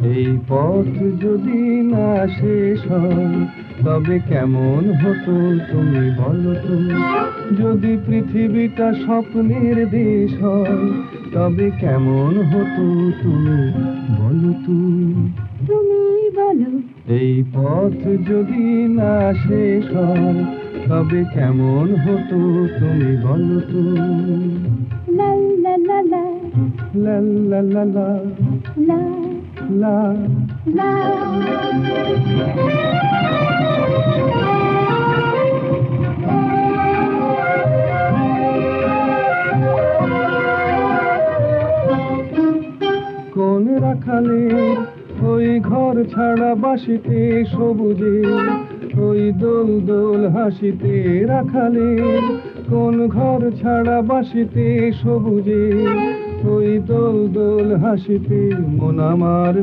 এই পথ যদি না শেষ হয় তবে কেমন হতো তুমি বলো তো। যদি পৃথিবীটা স্বপ্নের দেশ হয় তবে কেমন হতো তুমি বলো তো। তুমি বলো। এই পথ যদি না শেষ হয় তবে কেমন হতো তুমি বলো তো। লা লা লা লা লা লা লা লা লা লা। লা। কোন রাখালে ওই ঘর ছাড়া বাসিতে সবুজে, ওই দোল দোল হাসিতে রাখালে কোন ঘর ছাড়া বাসিতে সবুজে, ওই দোল দোল হাসিতে মন আমার